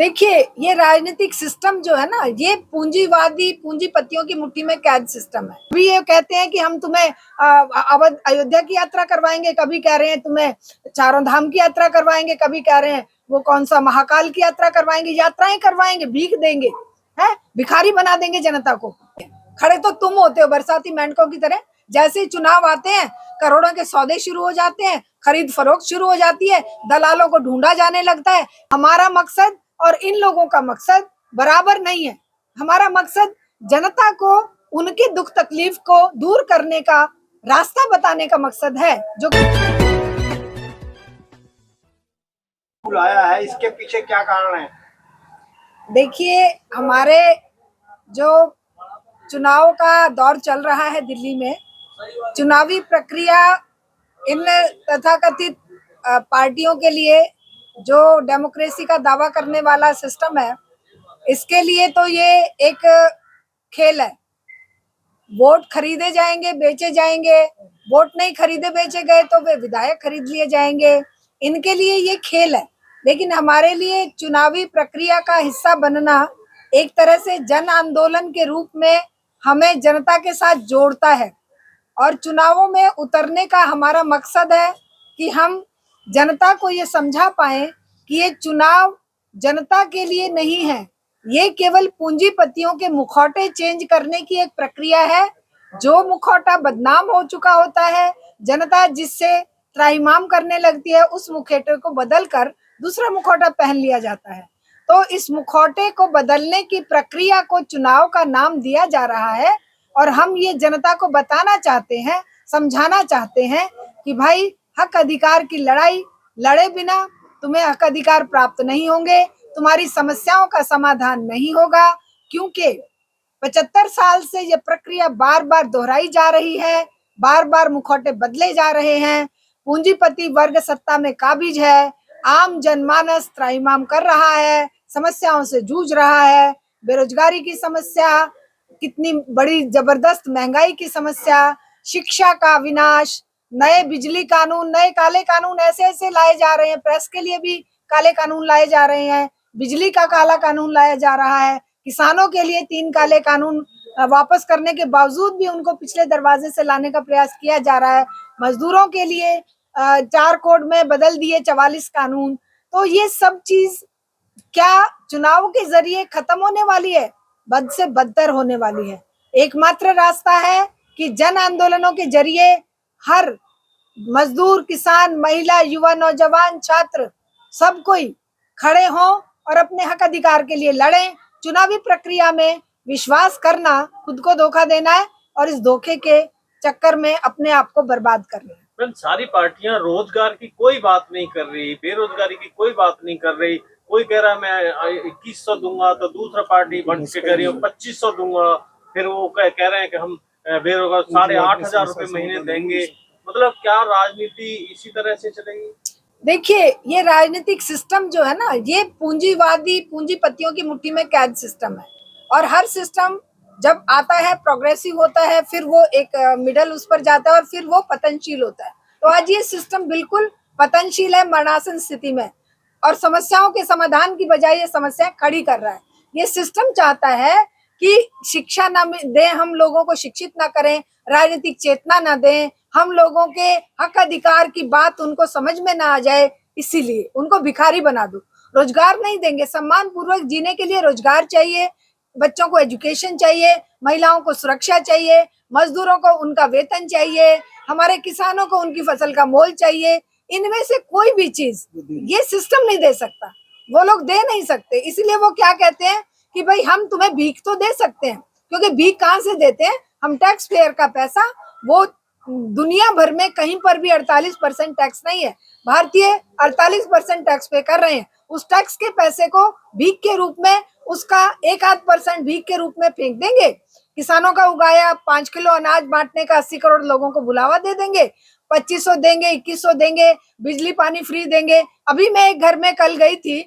देखिए, ये राजनीतिक सिस्टम जो है ना, ये पूंजीवादी पूंजीपतियों की मुट्ठी में कैद सिस्टम है। अभी ये कहते हैं कि हम तुम्हें अवध अयोध्या की यात्रा करवाएंगे, कभी कह रहे हैं तुम्हें चारों धाम की यात्रा करवाएंगे, कभी कह रहे हैं वो कौन सा महाकाल की यात्रा करवाएंगे। यात्राएं करवाएंगे, भीख देंगे, है भिखारी बना देंगे जनता को। खड़े तो तुम होते हो बरसाती मेंढकों की तरह। जैसे ही चुनाव आते हैं, करोड़ों के सौदे शुरू हो जाते हैं, खरीद फरोख्त शुरू हो जाती है, दलालों को ढूंढा जाने लगता है। हमारा मकसद और इन लोगों का मकसद बराबर नहीं है। हमारा मकसद जनता को उनके दुख तकलीफ को दूर करने का रास्ता बताने का मकसद है। जो बुलाया है, इसके पीछे क्या कारण है? देखिए, हमारे जो चुनाव का दौर चल रहा है दिल्ली में, चुनावी प्रक्रिया इन तथाकथित पार्टियों के लिए जो डेमोक्रेसी का दावा करने वाला सिस्टम है, इसके लिए तो ये एक खेल है। वोट खरीदे जाएंगे, बेचे जाएंगे। वोट नहीं खरीदे बेचे गए तो वे विधायक खरीद लिए जाएंगे। इनके लिए ये खेल है। लेकिन हमारे लिए चुनावी प्रक्रिया का हिस्सा बनना एक तरह से जन आंदोलन के रूप में हमें जनता के साथ जोड़ता है। और चुनावों में उतरने का हमारा मकसद है कि हम जनता को ये समझा पाए कि ये चुनाव जनता के लिए नहीं है, ये केवल पूंजीपतियों के मुखौटे चेंज करने की एक प्रक्रिया है। जो मुखौटा बदनाम हो चुका होता है, जनता जिससे त्राहिमाम करने लगती है, उस मुखौटे को बदलकर दूसरा मुखौटा पहन लिया जाता है। तो इस मुखौटे को बदलने की प्रक्रिया को चुनाव का नाम दिया जा रहा है। और हम ये जनता को बताना चाहते हैं, समझाना चाहते हैं कि भाई, हक अधिकार की लड़ाई लड़े बिना तुम्हें हक अधिकार प्राप्त नहीं होंगे, तुम्हारी समस्याओं का समाधान नहीं होगा। क्योंकि 75 साल से ये प्रक्रिया बार बार दोहराई जा रही है, बार बार मुखौटे बदले जा रहे हैं। पूंजीपति वर्ग सत्ता में काबिज है, आम जनमानस त्राहिमाम कर रहा है, समस्याओं से जूझ रहा है। बेरोजगारी की समस्या, कितनी बड़ी जबरदस्त महंगाई की समस्या, शिक्षा का विनाश, नए बिजली कानून, नए काले कानून ऐसे ऐसे लाए जा रहे हैं। प्रेस के लिए भी काले कानून लाए जा रहे हैं, बिजली का काला कानून लाया जा रहा है, किसानों के लिए 3 काले कानून वापस करने के बावजूद भी उनको पिछले दरवाजे से लाने का प्रयास किया जा रहा है। मजदूरों के लिए 4 कोड में बदल दिए 44 कानून। तो ये सब चीज क्या चुनाव के जरिए खत्म होने वाली है? बद से बदतर होने वाली है। एकमात्र रास्ता है कि जन आंदोलनों के जरिए हर मजदूर, किसान, महिला, युवा, नौजवान, छात्र सब कोई खड़े हों और अपने हक अधिकार के लिए लड़ें। चुनावी प्रक्रिया में विश्वास करना खुद को धोखा देना है और इस धोखे के चक्कर में अपने आप को बर्बाद करना है। सारी पार्टियां रोजगार की कोई बात नहीं कर रही, बेरोजगारी की कोई बात नहीं कर रही। कोई कह रहा मैं 2100 दूंगा, तो दूसरा पार्टी बढ़ के कह रही है 2500 दूंगा। फिर वो कह रहे हैं कि हम बेरोजगार 8,500 रुपए महीने देंगे। मतलब क्या राजनीति इसी तरह से चलेगी? देखिए, ये राजनीतिक सिस्टम जो है ना, ये पूंजीवादी पूंजीपतियों की मुट्ठी में कैद सिस्टम है। और हर सिस्टम जब आता है प्रोग्रेसिव होता है, फिर वो एक मिडल उस पर जाता है और फिर वो पतनशील होता है। तो आज ये सिस्टम बिल्कुल पतनशील है, मरणासन स्थिति में, और समस्याओं के समाधान की बजाय ये समस्याएं खड़ी कर रहा है। ये सिस्टम चाहता है कि शिक्षा ना दें, हम लोगों को शिक्षित ना करें, राजनीतिक चेतना ना दें, हम लोगों के हक अधिकार की बात उनको समझ में ना आ जाए, इसीलिए उनको भिखारी बना दो। रोजगार नहीं देंगे, सम्मान पूर्वक जीने के लिए रोजगार चाहिए, बच्चों को एजुकेशन चाहिए, महिलाओं को सुरक्षा चाहिए, मजदूरों को उनका वेतन चाहिए, हमारे किसानों को उनकी फसल का मोल चाहिए। इनमें से कोई भी चीज ये सिस्टम नहीं दे सकता, वो लोग दे नहीं सकते। इसलिए वो क्या कहते हैं कि भाई, हम तुम्हें भीख तो दे सकते हैं, क्योंकि भीख कहाँ से देते हैं? हम टैक्स पेयर का पैसा, वो दुनिया भर में कहीं पर भी 48% टैक्स नहीं है, भारतीय 48% टैक्स पे कर रहे हैं। उस टैक्स के पैसे को भीख के रूप में, उसका 1-8% भीख के रूप में फेंक देंगे। किसानों का उगाया 5 किलो अनाज बांटने का 80 करोड़ लोगों को बुलावा दे देंगे, 2500 देंगे, 2100 देंगे, बिजली पानी फ्री देंगे। अभी मैं एक घर में कल गई थी,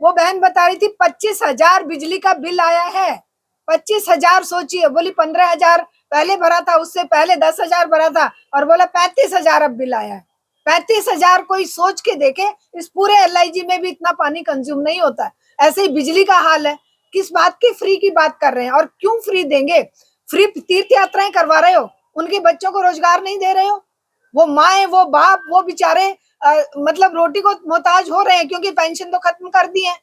वो बहन बता रही थी 25,000 बिजली का बिल आया है। 25,000 सोचिए, बोली 15,000 पहले भरा था, उससे पहले 10,000 भरा था, और बोला 35,000 अब बिल आया है। 35,000 कोई सोच के देखे, इस पूरे LIG में भी इतना पानी कंज्यूम नहीं होता है। ऐसे ही बिजली का हाल है। किस बात की फ्री की बात कर रहे हैं, और क्यों फ्री देंगे? फ्री तीर्थ यात्राएं करवा रहे हो, उनके बच्चों को रोजगार नहीं दे रहे हो। वो माए, वो बाप, वो बेचारे मतलब रोटी को मोहताज हो रहे हैं, क्योंकि पेंशन तो खत्म कर दी है।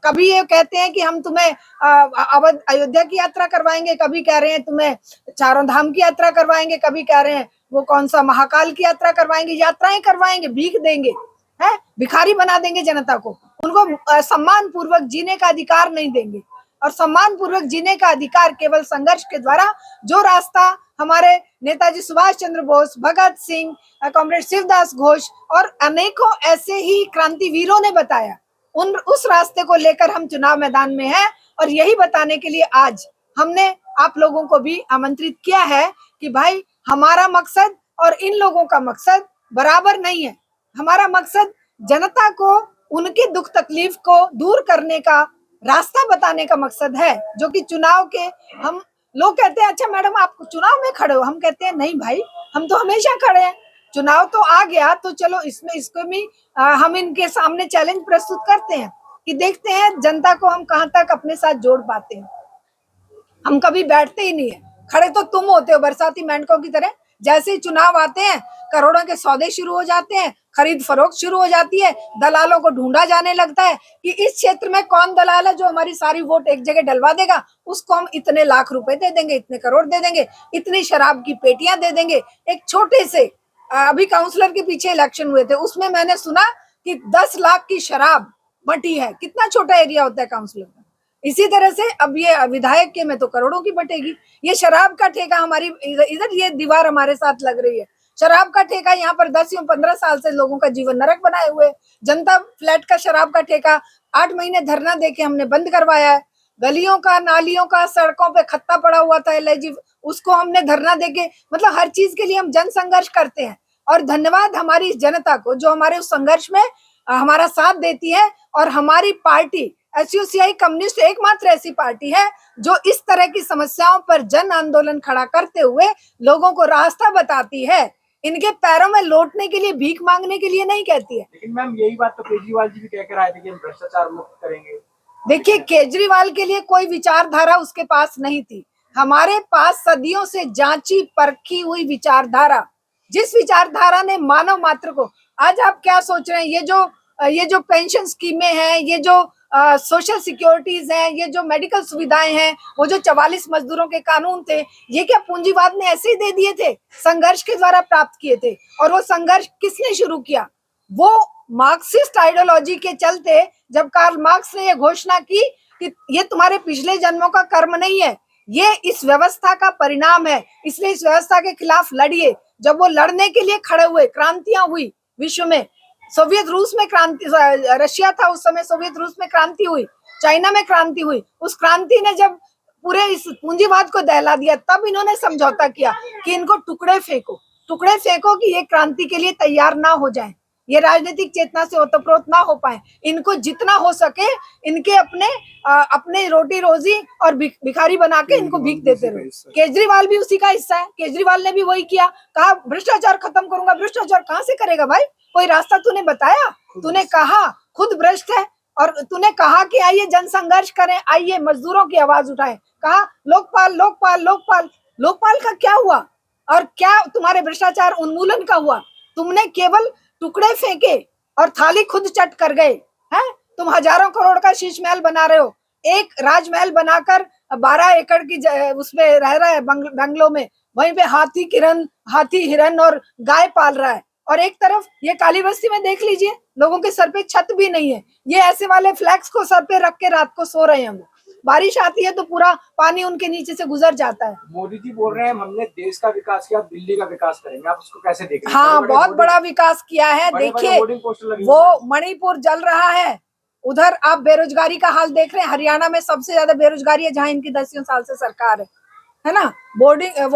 कभी ये कहते हैं कि हम तुम्हें अवध अयोध्या की यात्रा करवाएंगे, कभी कह रहे हैं तुम्हें चारों धाम की यात्रा करवाएंगे, कभी कह रहे हैं वो कौन सा महाकाल की यात्रा करवाएंगे। यात्राएं करवाएंगे, भीख देंगे, है भिखारी बना देंगे जनता को। उनको सम्मान पूर्वक जीने का अधिकार नहीं देंगे। और सम्मान पूर्वक जीने का अधिकार केवल संघर्ष के द्वारा, जो रास्ता हमारे नेताजी सुभाष चंद्र बोस, भगत सिंह, कॉमरेड शिवदास घोष और अनेकों ऐसे ही क्रांतिवीरों ने बताया, उस रास्ते को लेकर हम चुनाव मैदान में हैं। और यही बताने के लिए आज हमने आप लोगों को भी आमंत्रित किया है कि भाई, हमारा मकसद और इन लोगों का मकसद बराबर नहीं है। हमारा मकसद जनता को उनके दुख तकलीफ को दूर करने का रास्ता बताने का मकसद है, जो कि चुनाव के हम लोग कहते हैं अच्छा मैडम आप चुनाव में खड़े हो, हम कहते हैं नहीं भाई, हम तो हमेशा खड़े हैं। चुनाव तो आ गया तो चलो इसमें इसको भी हम इनके सामने चैलेंज प्रस्तुत करते हैं कि देखते हैं जनता को हम कहां तक अपने साथ जोड़ पाते हैं। हम कभी बैठते ही नहीं है, खड़े तो तुम होते हो बरसाती मेंढकों की तरह। जैसे ही चुनाव आते हैं, करोड़ों के सौदे शुरू हो जाते हैं, खरीद फरोख्त शुरू हो जाती है, दलालों को ढूंढा जाने लगता है कि इस क्षेत्र में कौन दलाल है जो हमारी सारी वोट एक जगह डलवा देगा, उसको हम इतने लाख रुपए दे देंगे, इतने करोड़ दे देंगे, इतनी शराब की पेटियां दे देंगे। एक छोटे से अभी काउंसलर के पीछे इलेक्शन हुए थे, उसमें मैंने सुना कि 10 लाख की शराब बटी है। कितना छोटा एरिया होता है काउंसलर का। इसी तरह से अब ये विधायक के में तो करोड़ों की बटेगी। ये शराब का ठेका हमारी इधर ये दीवार हमारे साथ लग रही है, शराब का ठेका यहाँ पर 10 या 15 साल से लोगों का जीवन नरक बनाए हुए। जनता फ्लैट का शराब का ठेका 8 महीने धरना देके हमने बंद करवाया है। गलियों का, नालियों का, सड़कों पे खत्ता पड़ा हुआ था एलआईजी, उसको हमने धरना देके, मतलब हर चीज के लिए हम जन संघर्ष करते हैं। और धन्यवाद हमारी इस जनता को जो हमारे उस संघर्ष में हमारा साथ देती है। और हमारी पार्टी एसयूसीआई कम्युनिस्ट एकमात्र ऐसी पार्टी है जो इस तरह की समस्याओं पर जन आंदोलन खड़ा करते हुए लोगों को रास्ता बताती है। इनके पैरों में लौटने के लिए, भीख मांगने के लिए नहीं कहती है। लेकिन मैम यही बात तो केजरीवाल जी भी कहकर आए थे कि हम भ्रष्टाचार मुक्त करेंगे। देखिए, केजरीवाल के लिए कोई विचारधारा उसके पास नहीं थी। हमारे पास सदियों से जांची परखी हुई विचारधारा, जिस विचारधारा ने मानव मात्र को, आज आप क्या सोच रहे हैं, ये जो पेंशन स्कीमें हैं, ये जो सोशल सिक्योरिटीज हैं, ये जो मेडिकल सुविधाएं हैं, वो जो 44 मजदूरों के कानून थे, ये क्या पूंजीवाद ने ऐसे ही दे दिए थे? संघर्ष के द्वारा प्राप्त किए थे। और वो संघर्ष किसने शुरू किया? वो मार्क्सिस्ट आइडियोलॉजी के चलते, जब कार्ल मार्क्स ने ये घोषणा की कि ये तुम्हारे पिछले जन्मों का कर्म नहीं है, ये इस व्यवस्था का परिणाम है, इसलिए इस व्यवस्था के खिलाफ लड़िए। जब वो लड़ने के लिए खड़े हुए, क्रांतियां हुई विश्व में। सोवियत रूस में क्रांति, रशिया था उस समय, सोवियत रूस में क्रांति हुई, चाइना में क्रांति हुई। उस क्रांति ने जब पूरे इस पूंजीवाद को दहला दिया, तब इन्होंने समझौता किया कि इनको टुकड़े फेंको कि ये क्रांति के लिए तैयार ना हो जाए, ये राजनीतिक चेतना से ओतप्रोत ना हो पाए। इनको जितना हो सके इनके अपने रोटी रोजी और भिखारी बना के इनको भीख देते रहे। केजरीवाल भी उसी का हिस्सा है। केजरीवाल ने भी वही किया, कहा भ्रष्टाचार खत्म करूंगा। भ्रष्टाचार कहाँ से करेगा भाई? कोई रास्ता तूने बताया? तूने कहा खुद भ्रष्ट है, और तूने कहा कि आइए जनसंघर्ष करें, आइए मजदूरों की आवाज उठाएं। कहा लोकपाल लोकपाल लोकपाल। लोकपाल का क्या हुआ? और क्या तुम्हारे भ्रष्टाचार उन्मूलन का हुआ? तुमने केवल टुकड़े फेंके और थाली खुद चट कर गए हैं। तुम हजारों करोड़ का शीश महल बना रहे हो, एक राजमहल बनाकर 12 एकड़ की उसमें रह रहा है बंगलों में, वहीं पे हाथी हिरन और गाय पाल रहा है। और एक तरफ ये काली बस्ती में देख लीजिए, लोगों के सर पे छत भी नहीं है। ये ऐसे वाले फ्लैक्स को सर पे रख के रात को सो रहे हैं। वो बारिश आती है तो पूरा पानी उनके नीचे से गुजर जाता है। मोदी जी बोल रहे हैं हमने देश का विकास किया, दिल्ली का विकास करेंगे, आप उसको कैसे देख रहे हैं? हाँ, बहुत बड़ा विकास किया है। देखिए, वो मणिपुर जल रहा है, उधर आप बेरोजगारी का हाल देख रहे हैं। हरियाणा में सबसे ज्यादा बेरोजगारी है, जहाँ इनकी 10 साल से सरकार है ना।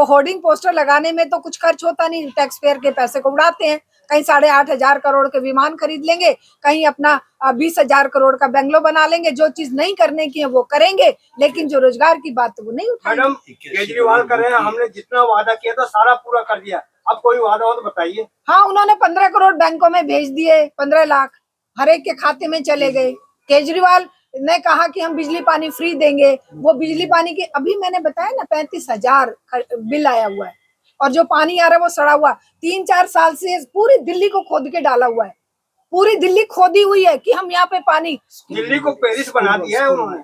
होर्डिंग पोस्टर लगाने में तो कुछ खर्च होता नहीं, टैक्स पेयर के पैसे को उड़ाते हैं। कहीं 8,500 करोड़ के विमान खरीद लेंगे, कहीं अपना 20,000 करोड़ का बंगलो बना लेंगे। जो चीज नहीं करने की है वो करेंगे, लेकिन जो रोजगार की बात है वो नहीं उठाएंगे। मैडम, केजरीवाल कर रहे हैं हमने जितना वादा किया था सारा पूरा कर दिया, अब कोई वादा हो तो बताइए। हाँ, उन्होंने 15 करोड़ बैंकों में भेज दिए, 15 लाख हर एक के खाते में चले गए। केजरीवाल ने कहा कि हम बिजली पानी फ्री देंगे। वो बिजली पानी के अभी मैंने बताया ना 35,000 बिल आया हुआ है, और जो पानी आ रहा है वो सड़ा हुआ। 3-4 साल से पूरी दिल्ली को खोद के डाला हुआ है, पूरी दिल्ली खोदी हुई है कि हम यहाँ पे पानी। दिल्ली को पेरिस बना दिया है उन्होंने।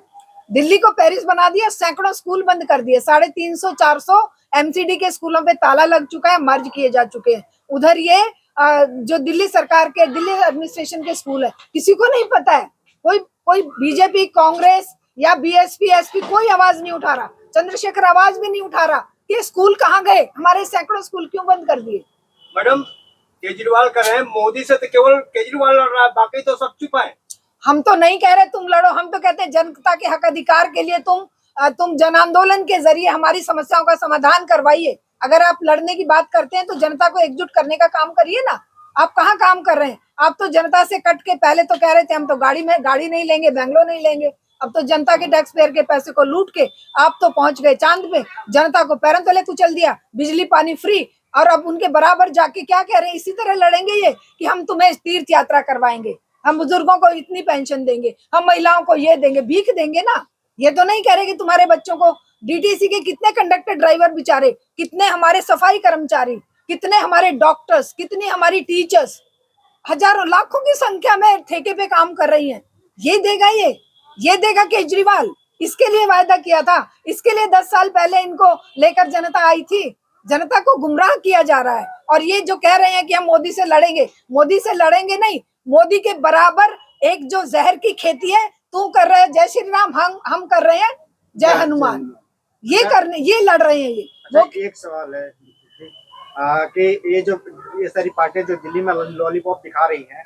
दिल्ली को पेरिस बना दिया, सैकड़ों स्कूल बंद कर दिए, 350-400 एमसीडी के स्कूलों पे ताला लग चुका है, मर्ज किए जा चुके हैं। उधर ये जो दिल्ली सरकार के, दिल्ली एडमिनिस्ट्रेशन के स्कूल है, किसी को नहीं पता है। कोई बीजेपी, कांग्रेस या बीएसपी, एसपी कोई आवाज नहीं उठा रहा। चंद्रशेखर आवाज भी नहीं उठा रहा कि स्कूल कहाँ गए, हमारे सैकड़ों स्कूल क्यों बंद कर दिए। मैडम, केजरीवाल कर रहे हैं, मोदी से तो केवल केजरीवाल लड़ रहा है, बाकी तो सब चुप है। हम तो नहीं कह रहे तुम लड़ो, हम तो कहते हैं जनता के हक अधिकार के लिए तुम जन आंदोलन के जरिए हमारी समस्याओं का समाधान करवाइए। अगर आप लड़ने की बात करते हैं तो जनता को एकजुट करने का काम करिए ना। आप कहाँ काम कर रहे हैं? आप तो जनता से कट के, पहले तो कह रहे थे हम तो गाड़ी नहीं लेंगे, बेंगलोर नहीं लेंगे। अब तो जनता के टैक्स पेयर के पैसे को लूट के आप तो पहुंच गए चांद पे, जनता को पैरों तले कुचल दिया, बिजली पानी फ्री। और अब उनके बराबर जाके क्या कह रहे हैं? इसी तरह लड़ेंगे ये कि हम तुम्हें तीर्थ यात्रा करवाएंगे, हम बुजुर्गों को इतनी पेंशन देंगे, हम महिलाओं को ये देंगे, भीख देंगे ना। ये तो नहीं कह रहे कि तुम्हारे बच्चों को, डीटीसी के कितने कंडक्टर ड्राइवर बेचारे, कितने हमारे सफाई कर्मचारी, कितने हमारे डॉक्टर्स, कितनी हमारी टीचर्स, हजारों लाखों की संख्या में ठेके पे काम कर रही हैं। ये देगा ये देगा केजरीवाल? इसके लिए वायदा किया था, इसके लिए 10 साल पहले इनको लेकर जनता आई थी। जनता को गुमराह किया जा रहा है। और ये जो कह रहे हैं कि हम मोदी से लड़ेंगे, मोदी से लड़ेंगे नहीं, मोदी के बराबर एक जो जहर की खेती है तू कर रहे हैं, जय श्री राम, हम कर रहे हैं जय हनुमान। ये लड़ रहे हैं ये। वो एक सवाल है कि ये सारी पार्टियां जो दिल्ली में लॉलीपॉप दिखा रही हैं,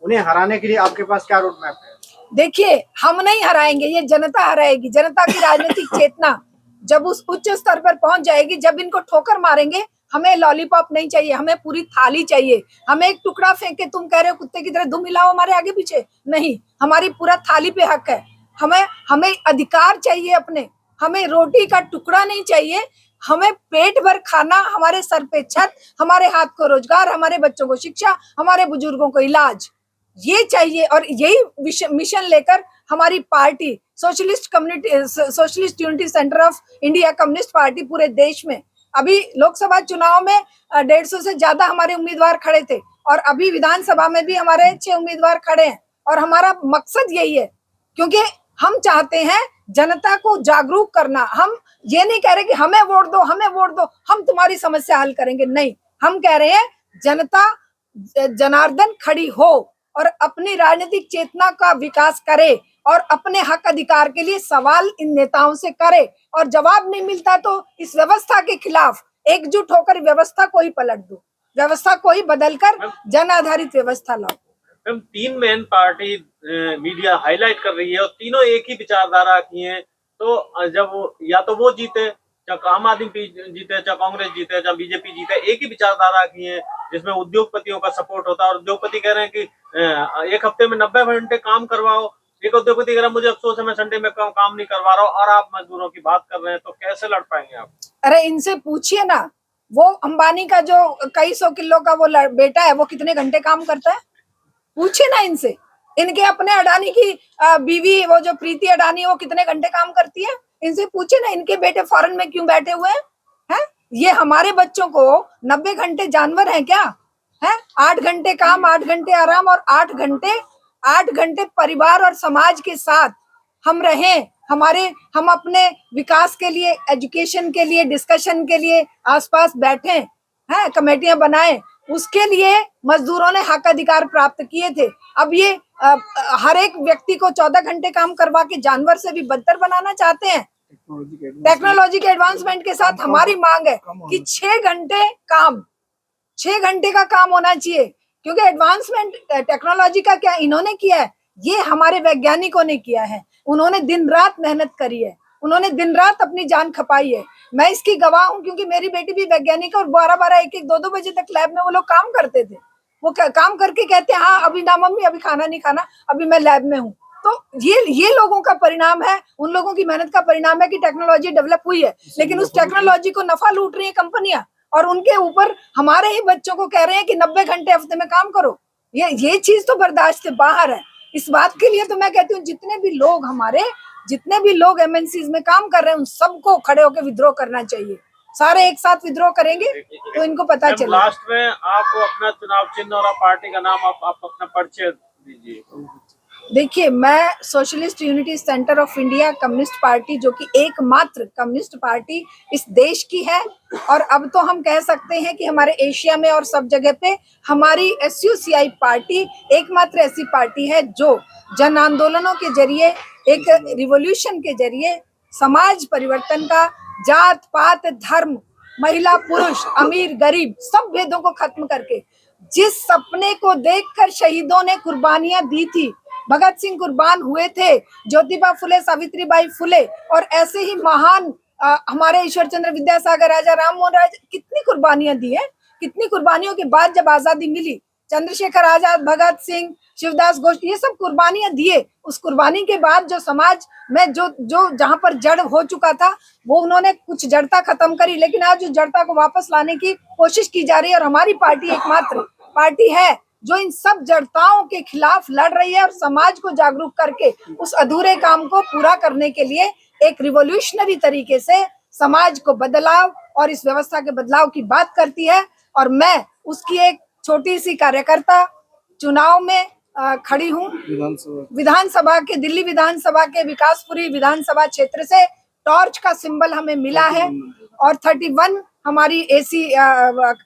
उन्हें हराने के लिए आपके पास क्या रोड मैप है? देखिए, हम नहीं हराएंगे, ये जनता हराएगी। जनता की राजनीतिक चेतना जब उस उच्च स्तर पर पहुंच जाएगी, जब इनको ठोकर मारेंगे, हमें लॉलीपॉप नहीं चाहिए, हमें पूरी थाली चाहिए। हमें एक टुकड़ा फेंक के तुम कह रहे हो कुत्ते की तरह दुम हिलाओ हमारे आगे पीछे, नहीं, हमारी पूरा थाली पे हक है। हमें अधिकार चाहिए अपने, हमें रोटी का टुकड़ा नहीं चाहिए, हमें पेट भर खाना, हमारे सर पे छत, हमारे हाथ को रोजगार, हमारे बच्चों को शिक्षा, हमारे बुजुर्गों को इलाज, ये चाहिए। और यही मिशन लेकर हमारी party socialist unity centre of India communist party पूरे देश में, अभी लोकसभा चुनाव में 150 से ज्यादा हमारे उम्मीदवार खड़े थे, और अभी विधानसभा में भी हमारे 6 उम्मीदवार खड़े हैं। और हमारा मकसद यही है, क्योंकि हम चाहते हैं जनता को जागरूक करना। हम ये नहीं कह रहे कि हमें वोट दो, हमें वोट दो, हम तुम्हारी समस्या हल करेंगे, नहीं। हम कह रहे हैं जनता जनार्दन खड़ी हो और अपनी राजनीतिक चेतना का विकास करे, और अपने हक अधिकार के लिए सवाल इन नेताओं से करे, और जवाब नहीं मिलता तो इस व्यवस्था के खिलाफ एकजुट होकर व्यवस्था को ही पलट दो, व्यवस्था को ही बदलकर जन आधारित व्यवस्था लाओ। हम 3 मेन पार्टी मीडिया हाईलाइट कर रही है, और तीनों एक ही विचारधारा की हैं। तो जब या तो वो जीते, चाहे आम आदमी जीते, चाहे कांग्रेस जीते, चाहे बीजेपी जीते, एक ही विचारधारा की है, जिसमें उद्योगपतियों का सपोर्ट होता है। और उद्योगपति कह रहे हैं कि 1 हफ्ते में 90 घंटे काम करवाओ। एक उद्योगपति कह रहा है मुझे अफसोस है मैं संडे में काम नहीं करवा रहा हूँ, और आप मजदूरों की बात कर रहे हैं, तो कैसे लड़ पाएंगे आप? अरे इनसे पूछिए ना, वो अंबानी का जो कई 100 किलो का वो बेटा है, वो कितने घंटे काम करता है? पूछिए ना इनसे। इनके अपने अडानी की बीवी, वो जो प्रीति अडानी, वो कितने घंटे काम करती है? इनसे पूछिए ना, इनके बेटे फॉरेन में क्यों बैठे हुए हैं? ये हमारे बच्चों को 90 घंटे जानवर हैं क्या? 8 घंटे काम, 8 घंटे आराम, और 8 घंटे परिवार और समाज के साथ हम रहें। हम अपने विकास के लिए, एजुकेशन के लिए, डिस्कशन के लिए आसपास बैठे, कमेटियां बनाएं। उसके लिए मजदूरों ने हक अधिकार प्राप्त किए थे। अब ये हर एक व्यक्ति को 14 घंटे काम करवा के जानवर से भी बदतर बनाना चाहते हैं। टेक्नोलॉजी के एडवांसमेंट के साथ हमारी मांग है कि 6 घंटे का काम होना चाहिए, क्योंकि एडवांसमेंट टेक्नोलॉजी का क्या इन्होंने किया है, ये हमारे वैज्ञानिकों ने किया है। उन्होंने दिन रात मेहनत करी है, उन्होंने दिन रात अपनी जान खपाई है। मैं इसकी गवाह हूँ, क्योंकि मेरी बेटी भी वैज्ञानिक है, और 12-12, 1-1, 2-2 बजे तक लैब में वो लोग काम करते थे। वो काम करके कहते हैं हाँ अभी ना मम्मी, अभी खाना नहीं खाना, अभी मैं लैब में हूँ। तो ये लोगों का परिणाम है, उन लोगों की मेहनत का परिणाम है कि टेक्नोलॉजी डेवलप हुई है, लेकिन उस टेक्नोलॉजी को नफा लूट रही है कंपनियां, और उनके ऊपर हमारे ही बच्चों को कह रहे हैं कि 90 घंटे हफ्ते में काम करो। ये चीज तो बर्दाश्त से बाहर है। इस बात के लिए तो मैं कहती हूँ जितने भी लोग एमएनसीज में काम कर रहे हैं उन सबको खड़े होकर विद्रोह करना चाहिए। सारे एक साथ विद्रोह करेंगे तो इनको पता मैम, चलेगा। लास्ट में आप अपना चुनाव चिन्ह और पार्टी का नाम आप अपना परिचय दीजिए। देखिए, मैं socialist unity centre of India communist party, जो कि एकमात्र कम्युनिस्ट पार्टी इस देश की है, और अब तो हम कह सकते हैं कि हमारे एशिया में और सब जगह पे हमारी SUCI पार्टी एकमात्र ऐसी पार्टी है जो जन आंदोलनों के जरिए, एक रिवॉल्यूशन के जरिए समाज परिवर्तन का, जात पात धर्म, महिला पुरुष, अमीर गरीब सब भेदों को खत्म करके, जिस सपने को देखकर शहीदों ने कुर्बानियां दी थी, भगत सिंह कुर्बान हुए थे, ज्योतिबा फुले, सावित्रीबाई फुले, और ऐसे ही महान हमारे ईश्वर चंद्र विद्यासागर, राजा राम मोहन राय, कितनी कुर्बानियां दी है। कितनी कुर्बानियों के बाद जब आजादी मिली, चंद्रशेखर आजाद, भगत सिंह, शिवदास घोष, ये सब कुर्बानियां दिए। उस कुर्बानी के बाद जो समाज में जो जहां पर जड़ हो चुका था, वो उन्होंने कुछ जड़ता खत्म करी, लेकिन आज उस जड़ता को वापस लाने की कोशिश की जा रही है। और हमारी पार्टी एकमात्र पार्टी है जो इन सब जड़ताओं के खिलाफ लड़ रही है और समाज को जागरूक करके उस अधूरे काम को पूरा करने के लिए एक रिवॉल्यूशनरी तरीके से समाज को बदलाव और इस व्यवस्था के बदलाव की बात करती है। और मैं उसकी एक छोटी सी कार्यकर्ता चुनाव में खड़ी हूँ। विधानसभा के, दिल्ली विधानसभा के विकासपुरी विधानसभा क्षेत्र से टॉर्च का सिंबल हमें मिला है, और 31 हमारी AC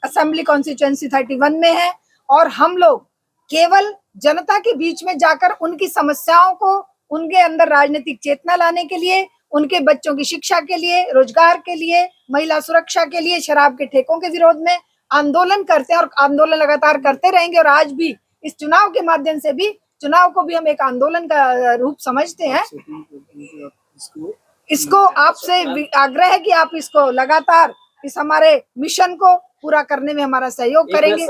असेंबली कॉन्स्टिट्यूएंसी 31 में है। और हम लोग केवल जनता के बीच में जाकर उनकी समस्याओं को, उनके अंदर राजनीतिक चेतना लाने के लिए, उनके बच्चों की शिक्षा के लिए, रोजगार के लिए, महिला सुरक्षा के लिए, शराब के ठेकों के विरोध में आंदोलन करते हैं और आंदोलन लगातार करते रहेंगे। और आज भी इस चुनाव के माध्यम से भी, चुनाव को भी हम एक आंदोलन का रूप समझते हैं। इसको आपसे आग्रह है कि आप इसको लगातार इस हमारे मिशन को पूरा करने में हमारा सहयोग करेंगे।